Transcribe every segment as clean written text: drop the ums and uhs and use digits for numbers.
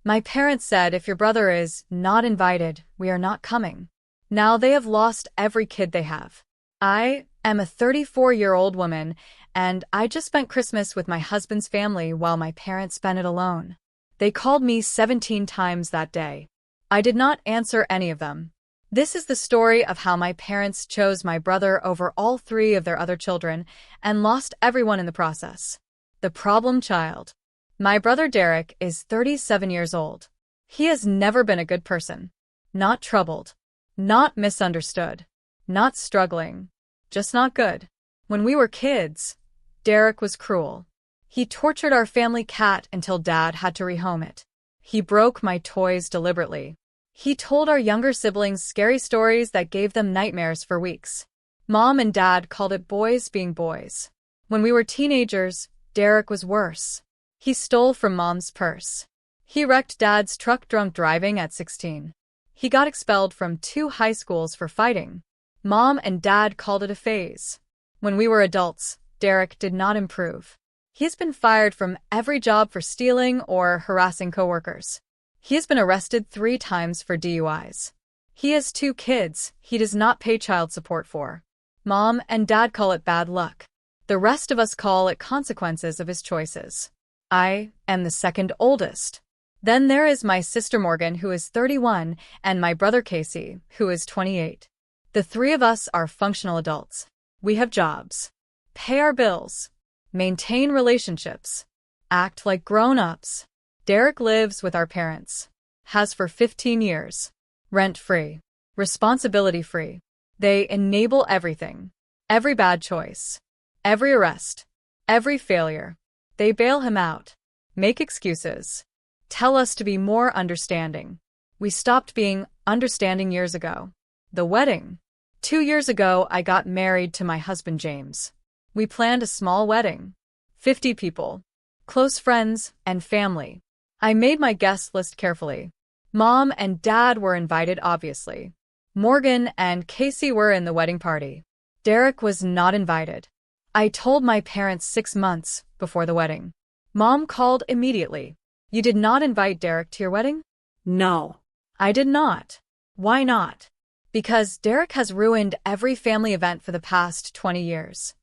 My parents said if your brother is not invited, we are not coming. Now they have lost every kid they have. I am a 34-year-old woman, and I just spent Christmas with my husband's family while my parents spent it alone. They called me 17 times that day. I did not answer any of them. This is the story of how my parents chose my brother over all 3 of their other children and lost everyone in the process. The problem child. My brother Derek is 37 years old. He has never been a good person. Not troubled. Not misunderstood. Not struggling. Just not good. When we were kids, Derek was cruel. He tortured our family cat until Dad had to rehome it. He broke my toys deliberately. He told our younger siblings scary stories that gave them nightmares for weeks. Mom and Dad called it boys being boys. When we were teenagers, Derek was worse. He stole from Mom's purse. He wrecked Dad's truck drunk driving at 16. He got expelled from 2 high schools for fighting. Mom and Dad called it a phase. When we were adults, Derek did not improve. He has been fired from every job for stealing or harassing coworkers. He has been arrested 3 times for DUIs. He has 2 kids he does not pay child support for. Mom and Dad call it bad luck. The rest of us call it consequences of his choices. I am the second oldest. Then there is my sister Morgan, who is 31, and my brother Casey, who is 28. The 3 of us are functional adults. We have jobs, pay our bills, maintain relationships, act like grown-ups. Derek lives with our parents, has for 15 years, rent-free, responsibility-free. They enable everything, every bad choice, every arrest, every failure. They bail him out, make excuses, tell us to be more understanding. We stopped being understanding years ago. The wedding. 2 years ago, I got married to my husband James. We planned a small wedding. 50 people. Close friends and family. I made my guest list carefully. Mom and Dad were invited, obviously. Morgan and Casey were in the wedding party. Derek was not invited. I told my parents 6 months before the wedding. Mom called immediately. You did not invite Derek to your wedding? No. I did not. Why not? Because Derek has ruined every family event for the past 20 years.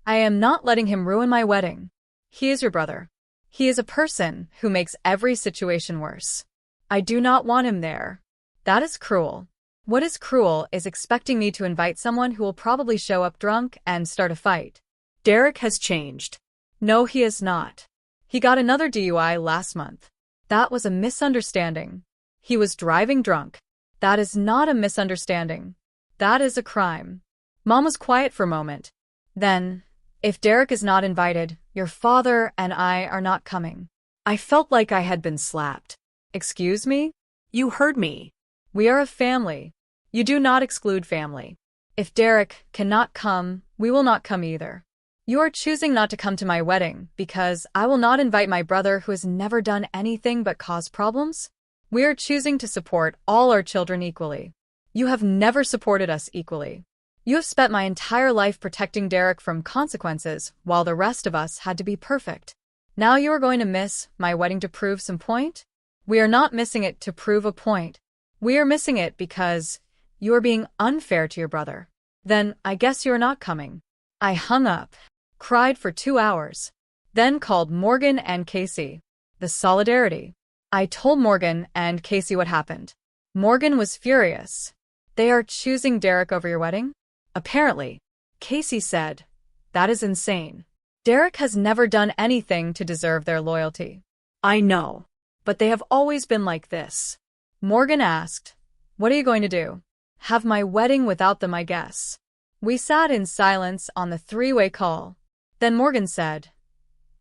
I am not letting him ruin my wedding. He is your brother. He is a person who makes every situation worse. I do not want him there. That is cruel. What is cruel is expecting me to invite someone who will probably show up drunk and start a fight. Derek has changed. No, he is not. He got another DUI last month. That was a misunderstanding. He was driving drunk. That is not a misunderstanding. That is a crime. Mom was quiet for a moment. Then, if Derek is not invited, your father and I are not coming. I felt like I had been slapped. Excuse me? You heard me. We are a family. You do not exclude family. If Derek cannot come, we will not come either. You are choosing not to come to my wedding because I will not invite my brother who has never done anything but cause problems? We are choosing to support all our children equally. You have never supported us equally. You have spent my entire life protecting Derek from consequences while the rest of us had to be perfect. Now you are going to miss my wedding to prove some point? We are not missing it to prove a point. We are missing it because you are being unfair to your brother. Then I guess you are not coming. I hung up, cried for 2 hours, then called Morgan and Casey. The solidarity. I told Morgan and Casey what happened. Morgan was furious. They are choosing Derek over your wedding? Apparently. Casey said, that is insane. Derek has never done anything to deserve their loyalty. I know, but they have always been like this. Morgan asked, what are you going to do? Have my wedding without them, I guess. We sat in silence on the 3-way call. Then Morgan said,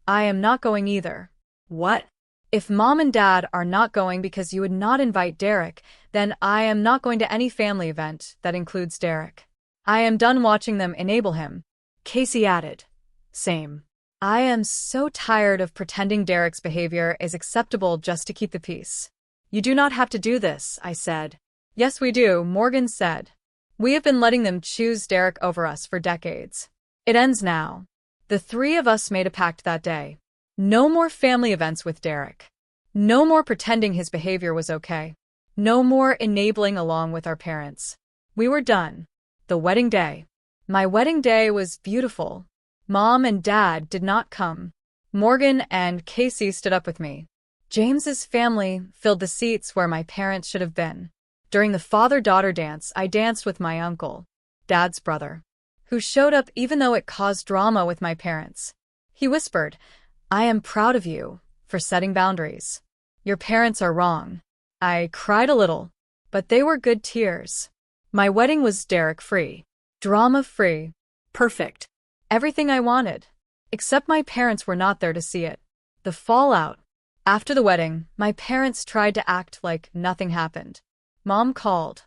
I am not going either. What? If Mom and Dad are not going because you would not invite Derek, then I am not going to any family event that includes Derek. I am done watching them enable him. Casey added, same. I am so tired of pretending Derek's behavior is acceptable just to keep the peace. You do not have to do this, I said. Yes, we do, Morgan said. We have been letting them choose Derek over us for decades. It ends now. The 3 of us made a pact that day. No more family events with Derek. No more pretending his behavior was okay. No more enabling along with our parents. We were done. The wedding day. My wedding day was beautiful. Mom and Dad did not come. Morgan and Casey stood up with me. James's family filled the seats where my parents should have been. During the father-daughter dance, I danced with my uncle, Dad's brother, who showed up even though it caused drama with my parents. He whispered, "I am proud of you for setting boundaries. Your parents are wrong." I cried a little, but they were good tears. My wedding was Derek-free, drama-free, Perfect. everything I wanted. Except my parents were not there to see it. The fallout. After the wedding, my parents tried to act like nothing happened. Mom called.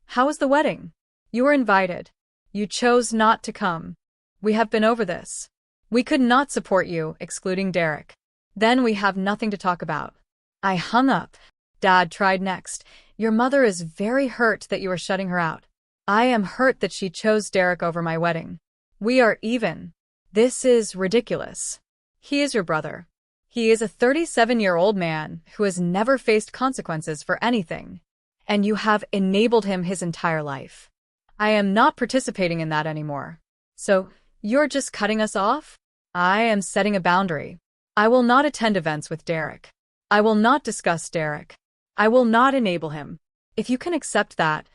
"How was the wedding? You were invited. You chose not to come. We have been over this. We could not support you, excluding Derek. Then we have nothing to talk about." I hung up. Dad tried next. "Your mother is very hurt that you are shutting her out. I am hurt that she chose Derek over my wedding. We are even. This is ridiculous. He is your brother. He is a 37-year-old man who has never faced consequences for anything, and you have enabled him his entire life. I am not participating in that anymore. So, you're just cutting us off?" I am setting a boundary. I will not attend events with Derek. I will not discuss Derek. I will not enable him. If you can accept that,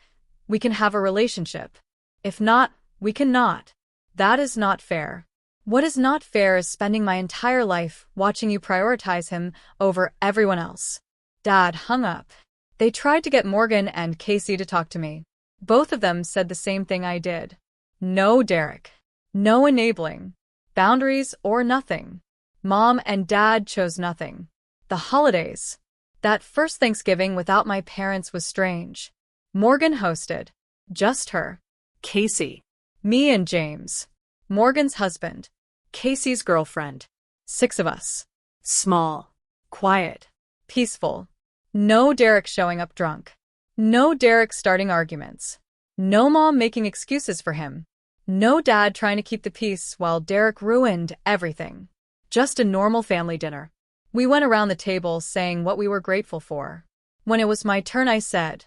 we can have a relationship. If not, we cannot. That is not fair. What is not fair is spending my entire life watching you prioritize him over everyone else. Dad hung up. They tried to get Morgan and Casey to talk to me. Both of them said the same thing I did. No Derek. No enabling. Boundaries or nothing. Mom and Dad chose nothing. The holidays. That first Thanksgiving without my parents was strange. Morgan hosted. Just her. Casey. Me and James. Morgan's husband. Casey's girlfriend. 6 of us. Small. Quiet. Peaceful. No Derek showing up drunk. No Derek starting arguments. No mom making excuses for him. No dad trying to keep the peace while Derek ruined everything. Just a normal family dinner. We went around the table saying what we were grateful for. When it was my turn, I said,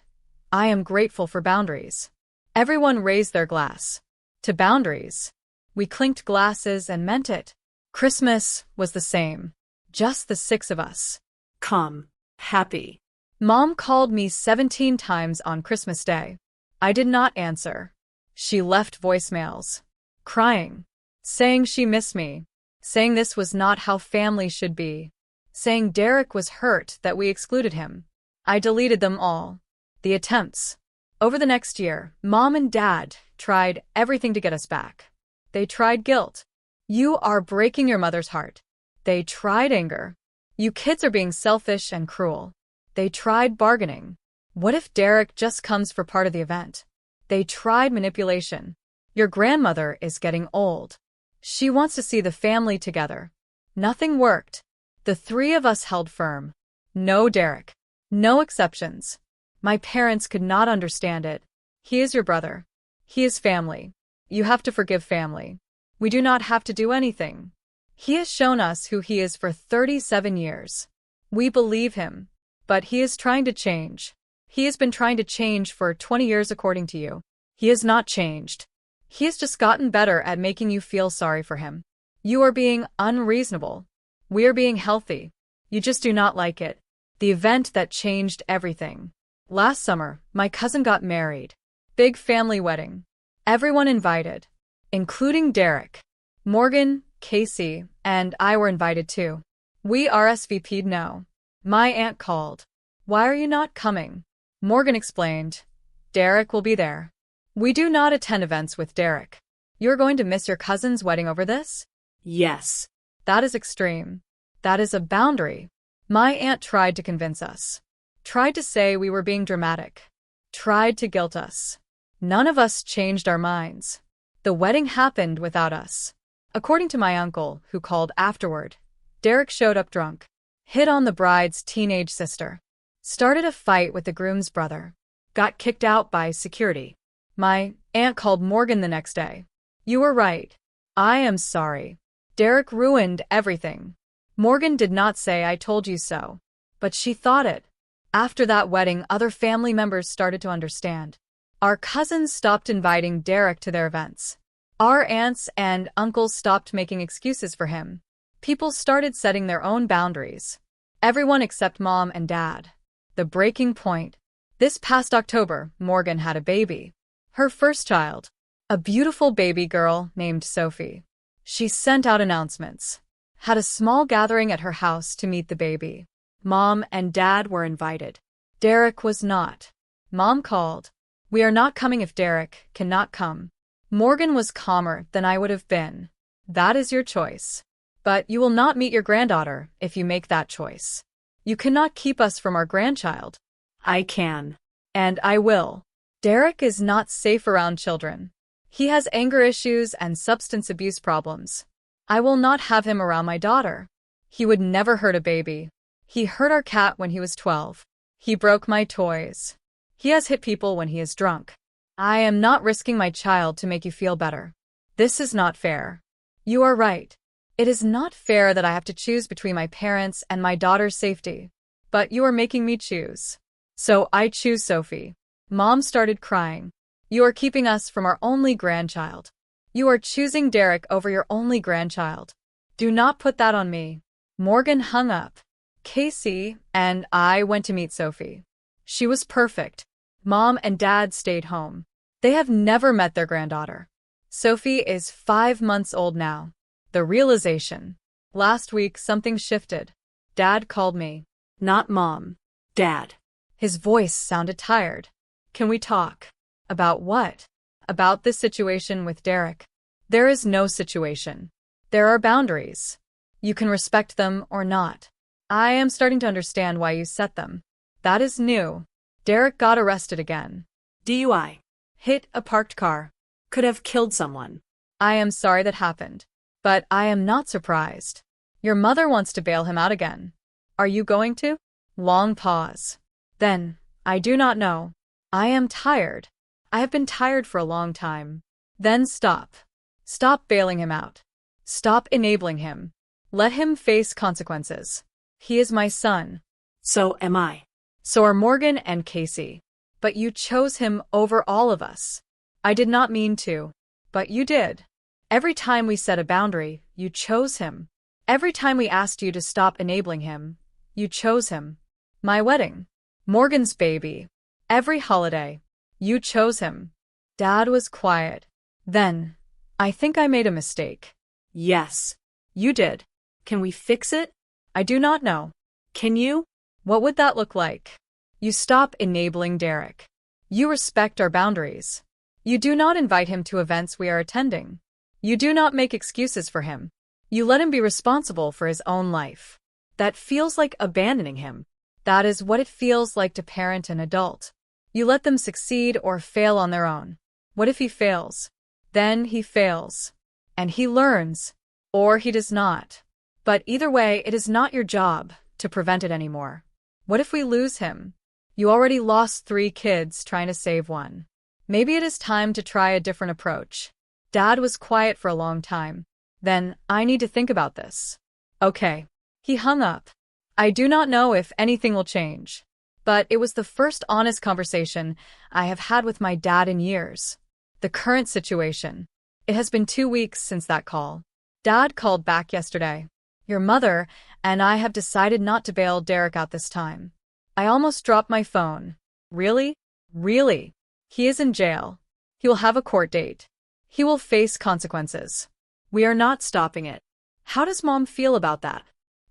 "I am grateful for boundaries." Everyone raised their glass. To boundaries. We clinked glasses and meant it. Christmas was the same. Just the 6 of us. Calm. Happy. Mom called me 17 times on Christmas Day. I did not answer. She left voicemails. Crying. Saying she missed me. Saying this was not how family should be. Saying Derek was hurt that we excluded him. I deleted them all. The attempts. Over the next year, Mom and Dad tried everything to get us back. They tried guilt. "You are breaking your mother's heart." They tried anger. "You kids are being selfish and cruel." They tried bargaining. "What if Derek just comes for part of the event?" They tried manipulation. "Your grandmother is getting old. She wants to see the family together." Nothing worked. The 3 of us held firm. No Derek. No exceptions. My parents could not understand it. He is your brother. He is family. You have to forgive family. We do not have to do anything. He has shown us who he is for 37 years. We believe him. But he is trying to change. He has been trying to change for 20 years according to you. He has not changed. He has just gotten better at making you feel sorry for him. You are being unreasonable. We are being healthy. You just do not like it. The event that changed everything. Last summer, my cousin got married. Big family wedding. Everyone invited, including Derek. Morgan, Casey, and I were invited too. We RSVP'd no. My aunt called. "Why are you not coming?" Morgan explained, "Derek will be there." We do not attend events with Derek. You're going to miss your cousin's wedding over this? Yes. That is extreme. That is a boundary. My aunt tried to convince us. Tried to say we were being dramatic. Tried to guilt us. None of us changed our minds. The wedding happened without us. According to my uncle, who called afterward, Derek showed up drunk. Hit on the bride's teenage sister. Started a fight with the groom's brother. Got kicked out by security. My aunt called Morgan the next day. "You were right. I am sorry. Derek ruined everything." Morgan did not say "I told you so," but she thought it. After that wedding, other family members started to understand. Our cousins stopped inviting Derek to their events. Our aunts and uncles stopped making excuses for him. People started setting their own boundaries. Everyone except Mom and Dad. The breaking point. This past October, Morgan had a baby. Her first child. A beautiful baby girl named Sophie. She sent out announcements. Had a small gathering at her house to meet the baby. Mom and Dad were invited. Derek was not. Mom called. We are not coming if Derek cannot come. Morgan was calmer than I would have been. That is your choice. But you will not meet your granddaughter if you make that choice. You cannot keep us from our grandchild. I can. And I will. Derek is not safe around children. He has anger issues and substance abuse problems. I will not have him around my daughter. He would never hurt a baby. He hurt our cat when he was 12. He broke my toys. He has hit people when he is drunk. I am not risking my child to make you feel better. This is not fair. You are right. It is not fair that I have to choose between my parents and my daughter's safety. But you are making me choose. So I choose Sophie. Mom started crying. You are keeping us from our only grandchild. You are choosing Derek over your only grandchild. Do not put that on me. Morgan hung up. Casey and I went to meet Sophie. She was perfect. Mom and Dad stayed home. They have never met their granddaughter. Sophie is 5 months old now. The realization. Last week, something shifted. Dad called me. Not Mom. Dad. His voice sounded tired. Can we talk? About what? About this situation with Derek. There is no situation. There are boundaries. You can respect them or not. I am starting to understand why you set them. That is new. Derek got arrested again. DUI. Hit a parked car. Could have killed someone. I am sorry that happened. But I am not surprised. Your mother wants to bail him out again. Are you going to? Long pause. Then, I do not know. I am tired. I have been tired for a long time. Then stop. Stop bailing him out. Stop enabling him. Let him face consequences. He is my son. So am I. So are Morgan and Casey. But you chose him over all of us. I did not mean to. But you did. Every time we set a boundary, you chose him. Every time we asked you to stop enabling him, you chose him. My wedding. Morgan's baby. Every holiday. You chose him. Dad was quiet. Then, I think I made a mistake. Yes. You did. Can we fix it? I do not know. Can you? What would that look like? You stop enabling Derek. You respect our boundaries. You do not invite him to events we are attending. You do not make excuses for him. You let him be responsible for his own life. That feels like abandoning him. That is what it feels like to parent an adult. You let them succeed or fail on their own. What if he fails? Then he fails. And he learns. Or he does not. But either way, it is not your job to prevent it anymore. What if we lose him? You already lost 3 kids trying to save one. Maybe it is time to try a different approach. Dad was quiet for a long time. Then, I need to think about this. Okay. He hung up. I do not know if anything will change. But it was the first honest conversation I have had with my dad in years. The current situation. It has been 2 weeks since that call. Dad called back yesterday. Your mother and I have decided not to bail Derek out this time. I almost dropped my phone. Really? Really? He is in jail. He will have a court date. He will face consequences. We are not stopping it. How does Mom feel about that?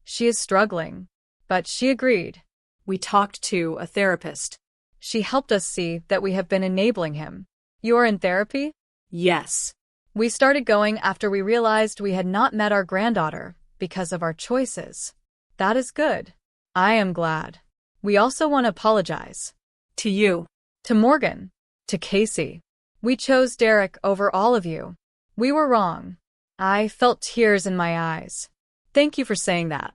She is struggling. But she agreed. We talked to a therapist. She helped us see that we have been enabling him. You are in therapy? Yes. We started going after we realized we had not met our granddaughter because of our choices. That is good. I am glad. We also want to apologize. To you. To Morgan. To Casey. We chose Derek over all of you. We were wrong. I felt tears in my eyes. Thank you for saying that.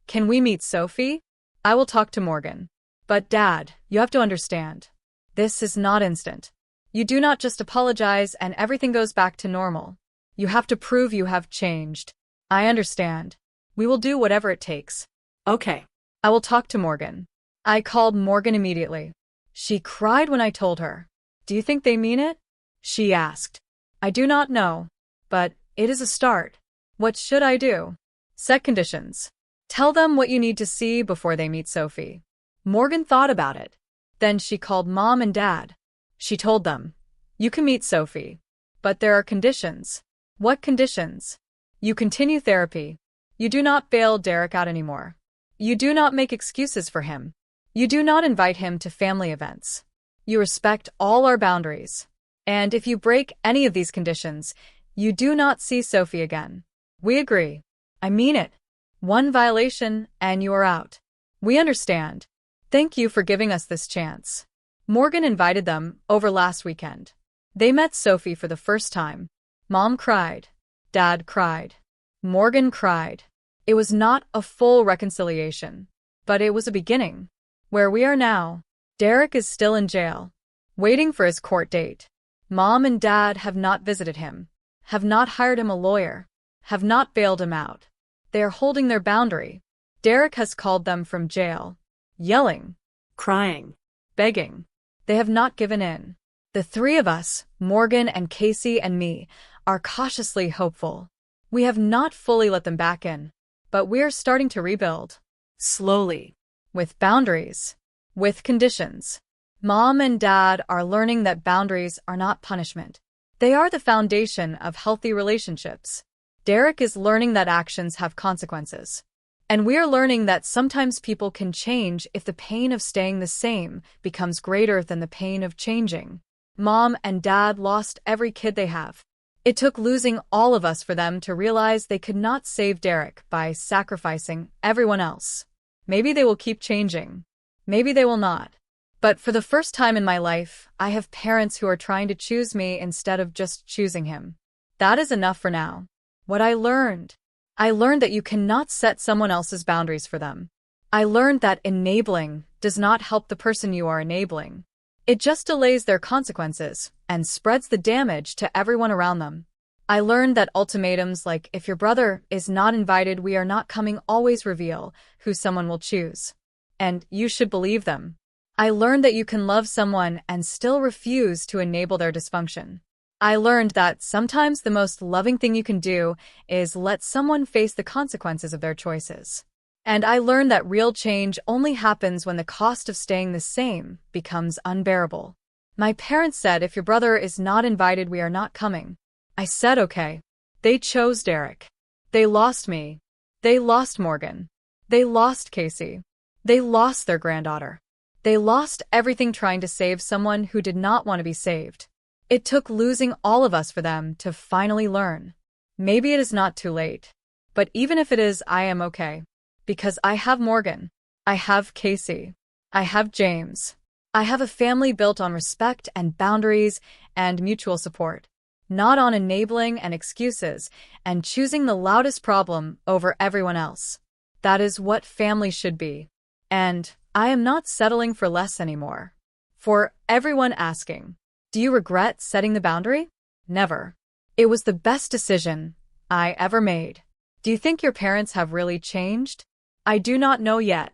Can we meet Sophie? I will talk to Morgan. But Dad, you have to understand. This is not instant. You do not just apologize and everything goes back to normal. You have to prove you have changed. I understand. We will do whatever it takes. Okay. I will talk to Morgan. I called Morgan immediately. She cried when I told her. Do you think they mean it? She asked. I do not know. But it is a start. What should I do? Set conditions. Tell them what you need to see before they meet Sophie. Morgan thought about it. Then she called Mom and Dad. She told them, you can meet Sophie. But there are conditions. What conditions? You continue therapy. You do not bail Derek out anymore. You do not make excuses for him. You do not invite him to family events. You respect all our boundaries. And if you break any of these conditions, you do not see Sophie again. We agree. I mean it. One violation and you are out. We understand. Thank you for giving us this chance. Morgan invited them over last weekend. They met Sophie for the first time. Mom cried. Dad cried. Morgan cried. It was not a full reconciliation, but it was a beginning. Where we are now, Derek is still in jail, waiting for his court date. Mom and Dad have not visited him, have not hired him a lawyer, have not bailed him out. They are holding their boundary. Derek has called them from jail, yelling, Crying. begging. They have not given in. The three of us, Morgan and Casey and me, are cautiously hopeful. We have not fully let them back in, but we are starting to rebuild. Slowly. With boundaries. With conditions. Mom and Dad are learning that boundaries are not punishment. They are the foundation of healthy relationships. Derek is learning that actions have consequences. And we are learning that sometimes people can change if the pain of staying the same becomes greater than the pain of changing. Mom and Dad lost every kid they have. It took losing all of us for them to realize they could not save Derek by sacrificing everyone else. Maybe they will keep changing. Maybe they will not. But for the first time in my life, I have parents who are trying to choose me instead of just choosing him. That is enough for now. What I learned that you cannot set someone else's boundaries for them. I learned that enabling does not help the person you are enabling. It just delays their consequences and spreads the damage to everyone around them. I learned that ultimatums like if your brother is not invited, we are not coming always reveal who someone will choose. And you should believe them. I learned that you can love someone and still refuse to enable their dysfunction. I learned that sometimes the most loving thing you can do is let someone face the consequences of their choices. And I learned that real change only happens when the cost of staying the same becomes unbearable. My parents said if your brother is not invited, we are not coming. I said okay. They chose Derek. They lost me. They lost Morgan. They lost Casey. They lost their granddaughter. They lost everything trying to save someone who did not want to be saved. It took losing all of us for them to finally learn. Maybe it is not too late. But even if it is, I am okay. Because I have Morgan. I have Casey. I have James. I have a family built on respect and boundaries and mutual support. Not on enabling and excuses and choosing the loudest problem over everyone else. That is what family should be. And I am not settling for less anymore. For everyone asking, do you regret setting the boundary? Never. It was the best decision I ever made. Do you think your parents have really changed? I do not know yet.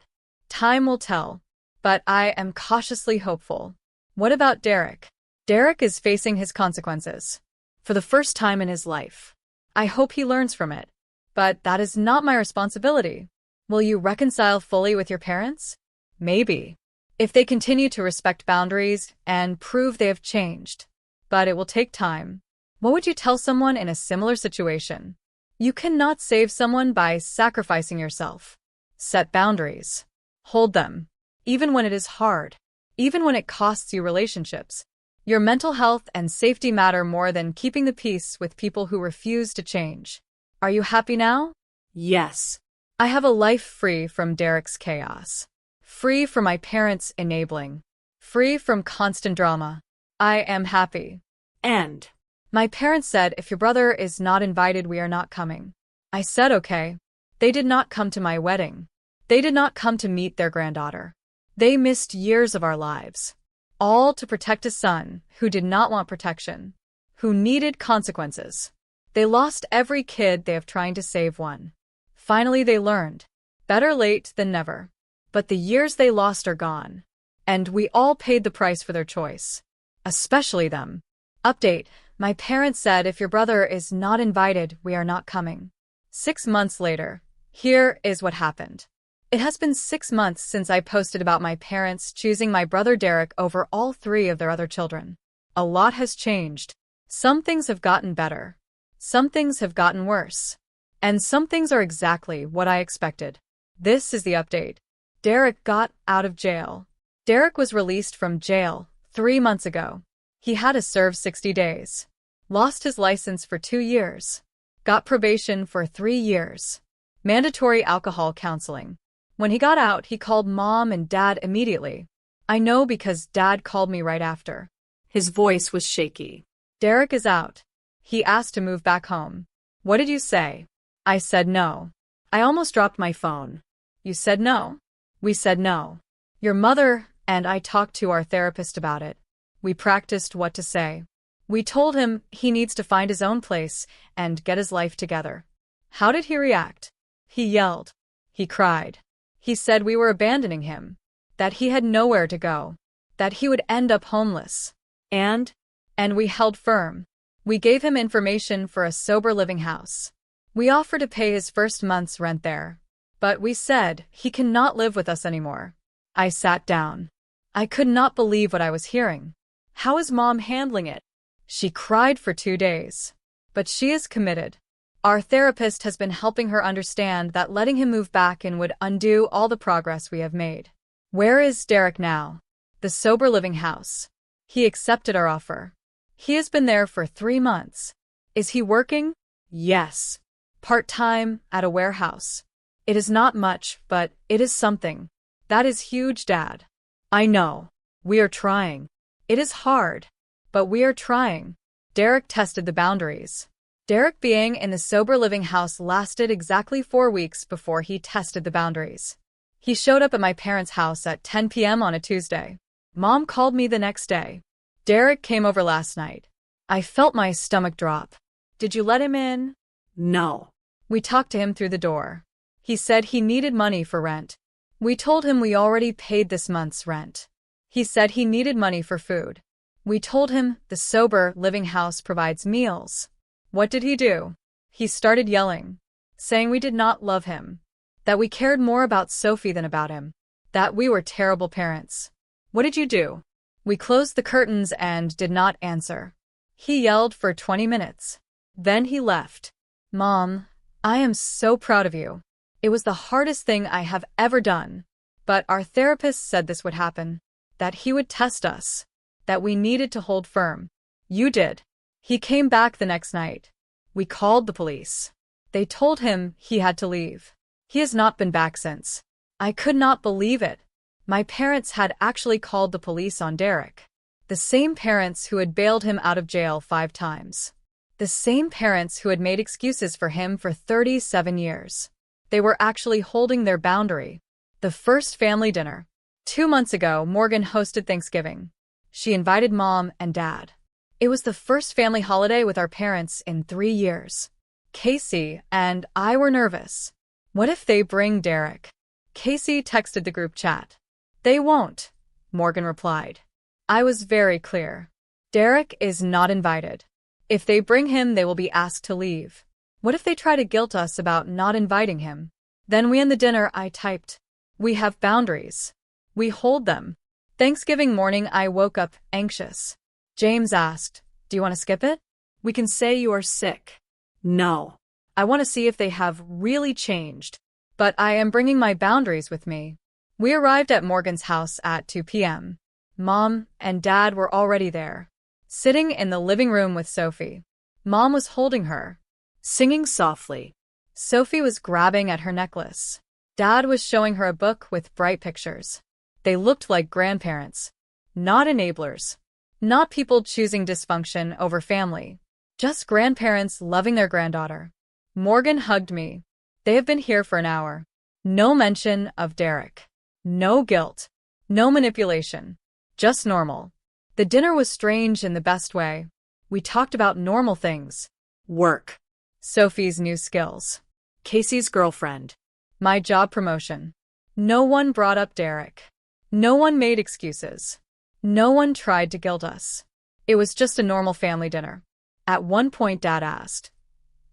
Time will tell. But I am cautiously hopeful. What about Derek? Derek is facing his consequences. For the first time in his life. I hope he learns from it. But that is not my responsibility. Will you reconcile fully with your parents? Maybe. If they continue to respect boundaries and prove they have changed. But it will take time. What would you tell someone in a similar situation? You cannot save someone by sacrificing yourself. Set boundaries. Hold them. Even when it is hard. Even when it costs you relationships. Your mental health and safety matter more than keeping the peace with people who refuse to change. Are you happy now? Yes. I have a life free from Derek's chaos. Free from my parents' enabling. Free from constant drama. I am happy. And My parents said if your brother is not invited, we are not coming. I said okay. They did not come to my wedding. They did not come to meet their granddaughter. They missed years of our lives. All to protect a son who did not want protection, who needed consequences. They lost every kid they have trying to save one. Finally they learned. Better late than never. but the years they lost are gone. And we all paid the price for their choice. Especially them. Update: my parents said if your brother is not invited, we are not coming. 6 months later. Here is what happened. It has been 6 months since I posted about my parents choosing my brother Derek over all 3 of their other children. A lot has changed. Some things have gotten better. Some things have gotten worse. And some things are exactly what I expected. This is the update. Derek got out of jail. Derek was released from jail 3 months ago. He had to serve 60 days. Lost his license for 2 years. Got probation for 3 years. Mandatory alcohol counseling. When he got out, he called mom and dad immediately. I know because dad called me right after. His voice was shaky. Derek is out. He asked to move back home. What did you say? I said no. I almost dropped my phone. You said no? We said no. Your mother and I talked to our therapist about it. We practiced what to say. We told him he needs to find his own place and get his life together. How did he react? He yelled. He cried. He said we were abandoning him, that he had nowhere to go, that he would end up homeless. And we held firm. We gave him information for a sober living house. We offered to pay his first month's rent there. But we said he cannot live with us anymore. I sat down. I could not believe what I was hearing. How is mom handling it? She cried for 2 days. But she is committed. Our therapist has been helping her understand that letting him move back in would undo all the progress we have made. Where is Derek now? The sober living house. He accepted our offer. He has been there for 3 months. Is he working? Yes. Part-time, at a warehouse. It is not much, but it is something. That is huge, Dad. I know. We are trying. It is hard. But we are trying. Derek tested the boundaries. Derek being in the sober living house lasted exactly 4 weeks before he tested the boundaries. He showed up at my parents' house at 10 p.m. on a Tuesday. Mom called me the next day. Derek came over last night. I felt my stomach drop. Did you let him in? No. We talked to him through the door. He said he needed money for rent. We told him we already paid this month's rent. He said he needed money for food. We told him the sober living house provides meals. What did he do? He started yelling, saying we did not love him, that we cared more about Sophie than about him, that we were terrible parents. What did you do? We closed the curtains and did not answer. He yelled for 20 minutes. Then he left. Mom, I am so proud of you. It was the hardest thing I have ever done. But our therapist said this would happen, that he would test us, that we needed to hold firm. You did. He came back the next night. We called the police. They told him he had to leave. He has not been back since. I could not believe it. My parents had actually called the police on Derek. The same parents who had bailed him out of jail 5 times. The same parents who had made excuses for him for 37 years. They were actually holding their boundary. The first family dinner. 2 months ago, Morgan hosted Thanksgiving. She invited mom and dad. It was the first family holiday with our parents in 3 years. Casey and I were nervous. What if they bring Derek? Casey texted the group chat. They won't, Morgan replied. I was very clear. Derek is not invited. If they bring him, they will be asked to leave. What if they try to guilt us about not inviting him? Then we end the dinner, I typed. We have boundaries. We hold them. Thanksgiving morning, I woke up anxious. James asked, do you want to skip it? We can say you are sick. No. I want to see if they have really changed. But I am bringing my boundaries with me. We arrived at Morgan's house at 2 p.m. Mom and Dad were already there, sitting in the living room with Sophie. Mom was holding her, singing softly. Sophie was grabbing at her necklace. Dad was showing her a book with bright pictures. They looked like grandparents, not enablers. Not people choosing dysfunction over family. Just grandparents loving their granddaughter. Morgan hugged me. They have been here for an hour. No mention of Derek. No guilt. No manipulation. Just normal. The dinner was strange in the best way. We talked about normal things. Work. Sophie's new skills. Casey's girlfriend. My job promotion. No one brought up Derek. No one made excuses. No one tried to guilt us. It was just a normal family dinner. At one point, Dad asked,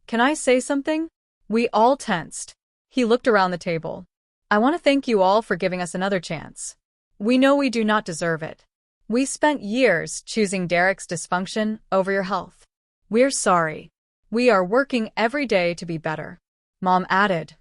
"Can I say something?" We all tensed. He looked around the table. "I want to thank you all for giving us another chance. We know we do not deserve it. We spent years choosing Derek's dysfunction over your health. We're sorry. We are working every day to be better." Mom added,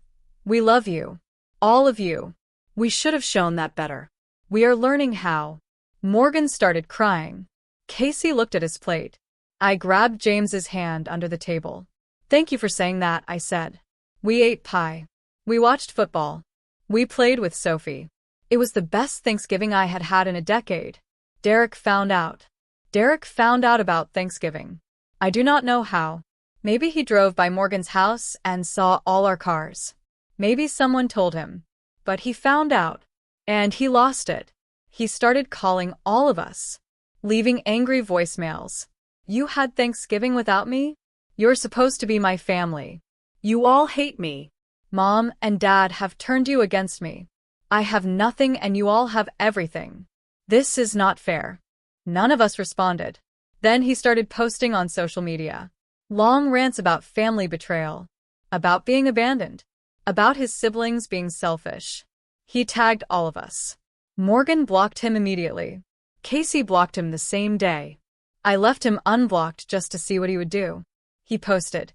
"We love you. All of you. We should have shown that better. We are learning how." Morgan started crying. Casey looked at his plate. I grabbed James's hand under the table. "Thank you for saying that," I said. We ate pie. We watched football. We played with Sophie. It was the best Thanksgiving I had had in a decade. Derek found out. Derek found out about Thanksgiving. I do not know how. Maybe he drove by Morgan's house and saw all our cars. Maybe someone told him. But he found out. And he lost it. He started calling all of us, leaving angry voicemails. "You had Thanksgiving without me? You're supposed to be my family. You all hate me. Mom and Dad have turned you against me. I have nothing and you all have everything. This is not fair." None of us responded. Then he started posting on social media. Long rants about family betrayal, about being abandoned, about his siblings being selfish. He tagged all of us. Morgan blocked him immediately. Casey blocked him the same day. I left him unblocked just to see what he would do. He posted,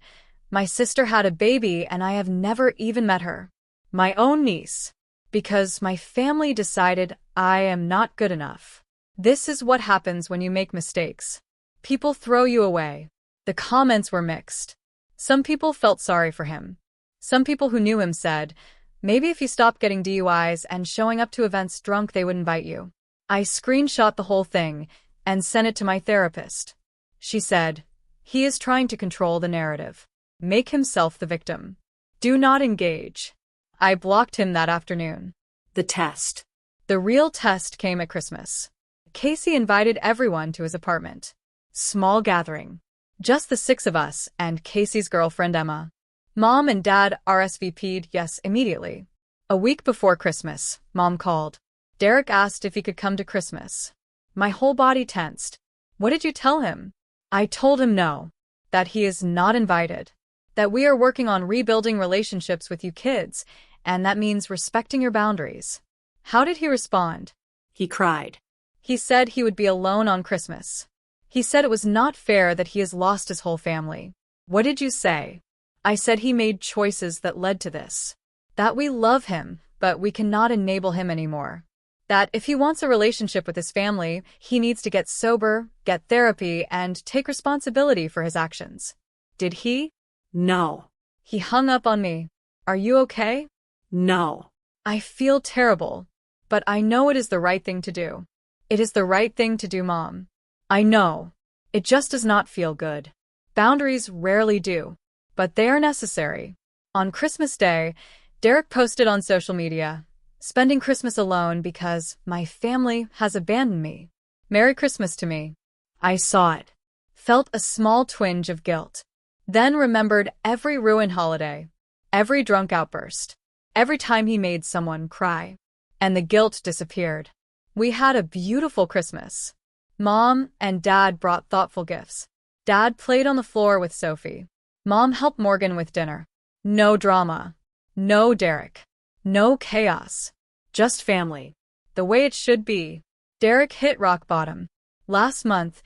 "My sister had a baby and I have never even met her. My own niece. Because my family decided I am not good enough." This is what happens when you make mistakes. People throw you away. The comments were mixed. Some people felt sorry for him. Some people who knew him said, "Maybe if you stopped getting DUIs and showing up to events drunk, they would invite you." I screenshot the whole thing and sent it to my therapist. She said, "He is trying to control the narrative. Make himself the victim. Do not engage." I blocked him that afternoon. The test. The real test came at Christmas. Casey invited everyone to his apartment. Small gathering. Just the 6 of us and Casey's girlfriend Emma. Mom and Dad RSVP'd yes immediately. A week before Christmas, Mom called. Derek asked if he could come to Christmas. My whole body tensed. "What did you tell him?" I told him no. That he is not invited. That we are working on rebuilding relationships with you kids, and that means respecting your boundaries. How did he respond? He cried. He said he would be alone on Christmas. He said it was not fair that he has lost his whole family. What did you say? I said he made choices that led to this. That we love him, but we cannot enable him anymore. That if he wants a relationship with his family, he needs to get sober, get therapy, and take responsibility for his actions. Did he? No. He hung up on me. "Are you okay?" No. I feel terrible, but I know it is the right thing to do. It is the right thing to do, Mom. I know. It just does not feel good. Boundaries rarely do, but they are necessary. On Christmas Day, Derek posted on social media, "Spending Christmas alone because my family has abandoned me. Merry Christmas to me." I saw it, felt a small twinge of guilt, then remembered every ruined holiday, every drunk outburst, every time he made someone cry, and the guilt disappeared. We had a beautiful Christmas. Mom and Dad brought thoughtful gifts. Dad played on the floor with Sophie. Mom helped Morgan with dinner. No drama. No Derek. No chaos. Just family. The way it should be. Derek hit rock bottom. Last month,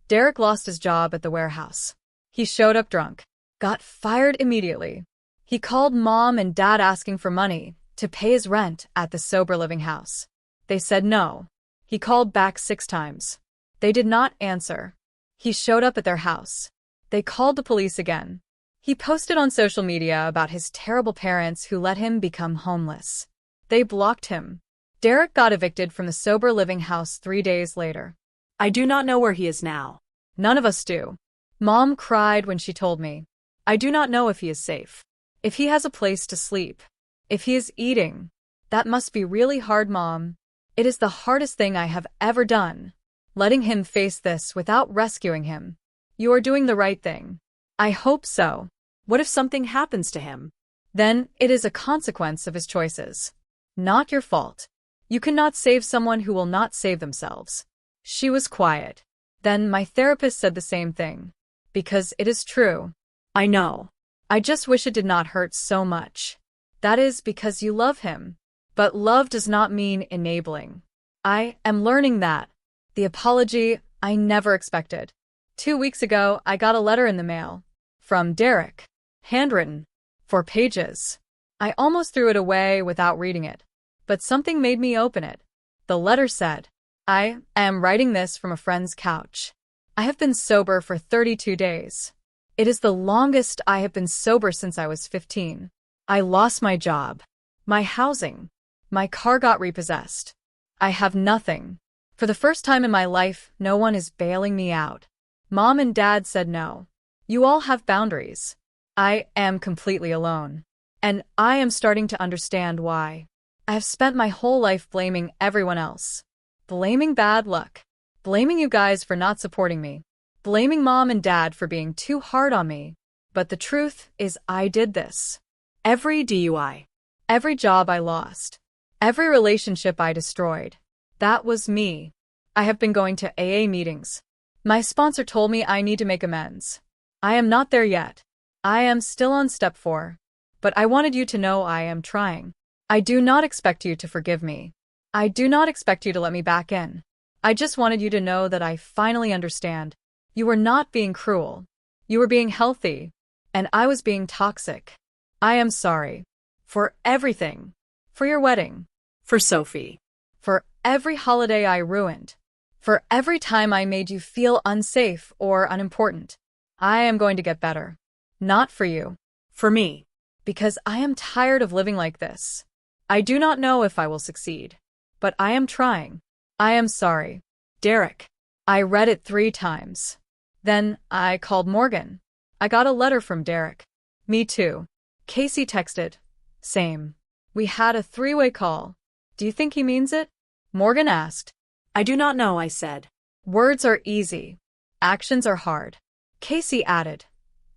Derek lost his job at the warehouse. He showed up drunk. Got fired immediately. He called Mom and Dad asking for money to pay his rent at the sober living house. They said no. He called back 6 times. They did not answer. He showed up at their house. They called the police again. He posted on social media about his terrible parents who let him become homeless. They blocked him. Derek got evicted from the sober living house 3 days later. I do not know where he is now. None of us do. Mom cried when she told me. I do not know if he is safe. If he has a place to sleep. If he is eating. That must be really hard, Mom. It is the hardest thing I have ever done. Letting him face this without rescuing him. You are doing the right thing. I hope so. What if something happens to him? Then it is a consequence of his choices. Not your fault. You cannot save someone who will not save themselves. She was quiet. Then my therapist said the same thing. Because it is true. I know. I just wish it did not hurt so much. That is because you love him. But love does not mean enabling. I am learning that. The apology I never expected. 2 weeks ago, I got a letter in the mail. From Derek. Handwritten. 4 pages. I almost threw it away without reading it. But something made me open it. The letter said, I am writing this from a friend's couch. I have been sober for 32 days. It is the longest I have been sober since I was 15. I lost my job. My housing. My car got repossessed. I have nothing. For the first time in my life, no one is bailing me out. Mom and Dad said no. You all have boundaries. I am completely alone. And I am starting to understand why. I have spent my whole life blaming everyone else. Blaming bad luck. Blaming you guys for not supporting me. Blaming Mom and Dad for being too hard on me. But the truth is I did this. Every DUI. Every job I lost. Every relationship I destroyed. That was me. I have been going to AA meetings. My sponsor told me I need to make amends. I am not there yet. I am still on step 4. But I wanted you to know I am trying. I do not expect you to forgive me. I do not expect you to let me back in. I just wanted you to know that I finally understand. You were not being cruel. You were being healthy. And I was being toxic. I am sorry. For everything. For your wedding. For Sophie. For every holiday I ruined. For every time I made you feel unsafe or unimportant. I am going to get better. Not for you. For me. Because I am tired of living like this. I do not know if I will succeed. But I am trying. I am sorry. Derek. I read it 3 times. Then I called Morgan. I got a letter from Derek. Me too. Casey texted. Same. We had a 3-way call. Do you think he means it? Morgan asked. I do not know, I said. Words are easy. Actions are hard. Casey added.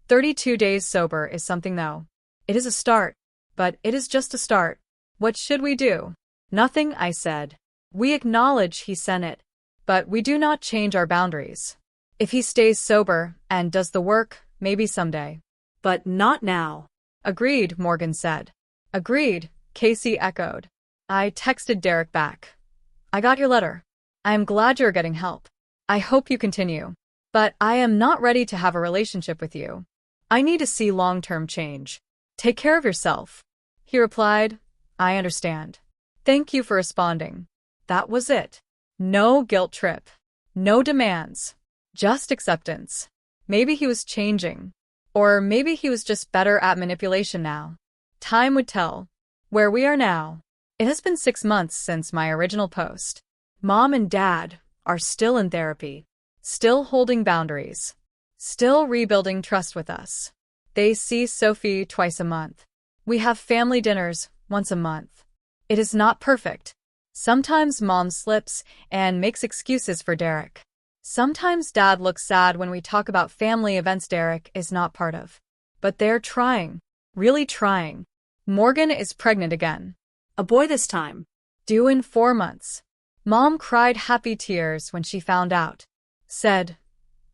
32 days sober is something though. It is a start. But it is just a start. What should we do? Nothing, I said. We acknowledge he sent it. But we do not change our boundaries. If he stays sober and does the work, maybe someday. But not now. Agreed, Morgan said. Agreed, Casey echoed. I texted Derek back. I got your letter. I am glad you're getting help. I hope you continue. But I am not ready to have a relationship with you. I need to see long-term change. Take care of yourself. He replied, I understand. Thank you for responding. That was it. No guilt trip. No demands. Just acceptance. Maybe he was changing. Or maybe he was just better at manipulation now. Time would tell. Where we are now. It has been 6 months since my original post. Mom and Dad are still in therapy. Still holding boundaries. Still rebuilding trust with us. They see Sophie twice a month. We have family dinners once a month. It is not perfect. Sometimes Mom slips and makes excuses for Derek. Sometimes Dad looks sad when we talk about family events Derek is not part of. But they're trying. Really trying. Morgan is pregnant again. A boy this time. Due in 4 months. Mom cried happy tears when she found out. Said,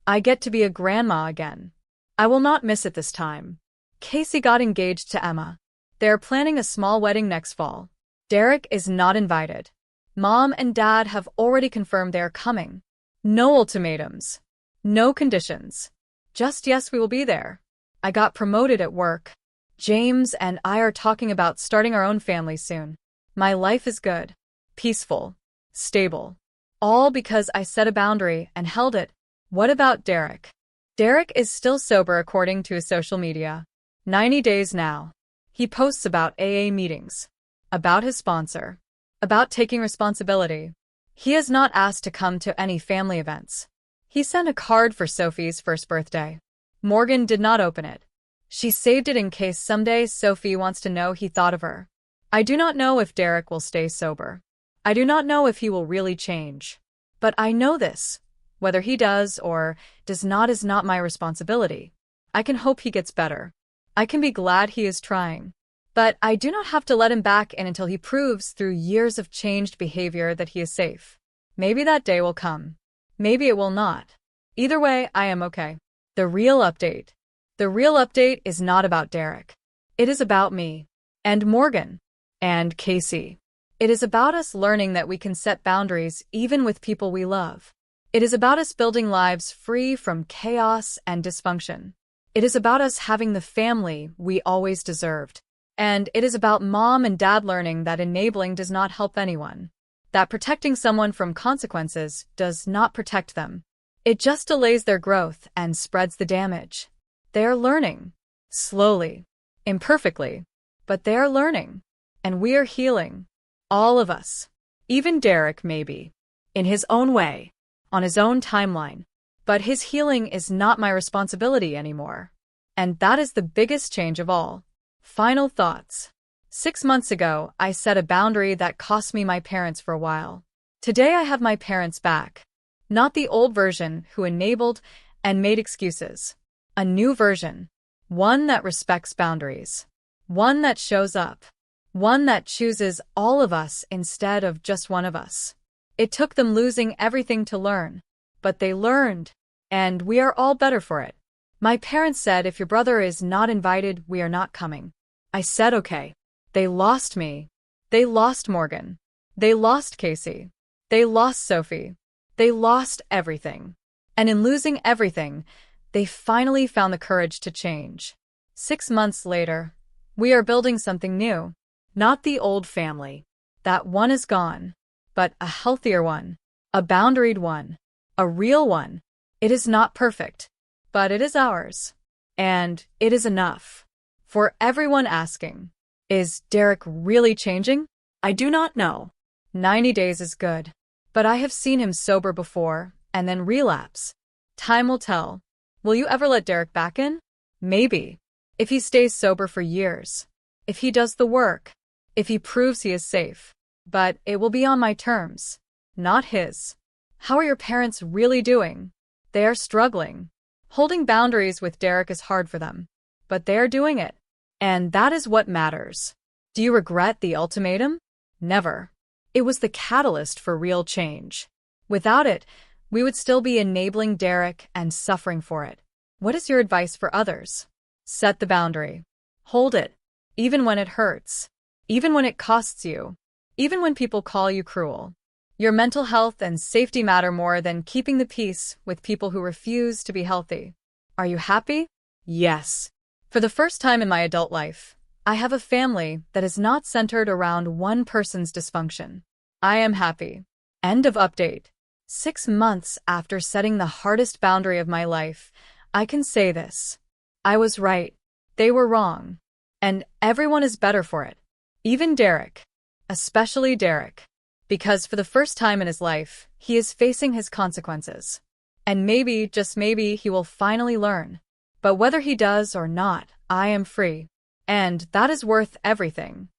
I get to be a grandma again. I will not miss it this time. Casey got engaged to Emma. They're planning a small wedding next fall. Derek is not invited. Mom and Dad have already confirmed they're coming. No ultimatums. No conditions. Just yes, we will be there. I got promoted at work. James and I are talking about starting our own family soon. My life is good. Peaceful. Stable. All because I set a boundary and held it. What about Derek? Derek is still sober according to his social media. 90 days now. He posts about AA meetings. About his sponsor. About taking responsibility. He has not asked to come to any family events. He sent a card for Sophie's first birthday. Morgan did not open it. She saved it in case someday Sophie wants to know he thought of her. I do not know if Derek will stay sober. I do not know if he will really change. But I know this. Whether he does or does not is not my responsibility. I can hope he gets better. I can be glad he is trying. But I do not have to let him back in until he proves through years of changed behavior that he is safe. Maybe that day will come. Maybe it will not. Either way, I am okay. The real update. The real update is not about Derek. It is about me. And Morgan. And Casey. It is about us learning that we can set boundaries even with people we love. It is about us building lives free from chaos and dysfunction. It is about us having the family we always deserved. And it is about mom and dad learning that enabling does not help anyone. That protecting someone from consequences does not protect them. It just delays their growth and spreads the damage. They are learning. Slowly. Imperfectly. But they are learning. And we are healing. All of us. Even Derek, maybe. In his own way. On his own timeline. But his healing is not my responsibility anymore. And that is the biggest change of all. Final thoughts. 6 months ago, I set a boundary that cost me my parents for a while. Today I have my parents back. Not the old version who enabled and made excuses. A new version. One that respects boundaries. One that shows up. One that chooses all of us instead of just one of us. It took them losing everything to learn. But they learned. And we are all better for it. My parents said if your brother is not invited, we are not coming. I said okay. They lost me. They lost Morgan. They lost Casey. They lost Sophie. They lost everything. And in losing everything, they finally found the courage to change. 6 months later, we are building something new. Not the old family. That one is gone. But a healthier one. A boundaried one. A real one. It is not perfect. But it is ours. And it is enough. For everyone asking, is Derek really changing? I do not know. 90 days is good. But I have seen him sober before, and then relapse. Time will tell. Will you ever let Derek back in? Maybe. If he stays sober for years. If he does the work. If he proves he is safe. But it will be on my terms. Not his. How are your parents really doing? They are struggling. Holding boundaries with Derek is hard for them. But they are doing it. And that is what matters. Do you regret the ultimatum? Never. It was the catalyst for real change. Without it, we would still be enabling Derek and suffering for it. What is your advice for others? Set the boundary. Hold it. Even when it hurts. Even when it costs you. Even when people call you cruel. Your mental health and safety matter more than keeping the peace with people who refuse to be healthy. Are you happy? Yes. For the first time in my adult life, I have a family that is not centered around one person's dysfunction. I am happy. End of update. 6 months after setting the hardest boundary of my life, I can say this. I was right. They were wrong. And everyone is better for it. Even Derek. Especially Derek. Because for the first time in his life, he is facing his consequences. And maybe, just maybe, he will finally learn. But whether he does or not, I am free. And that is worth everything.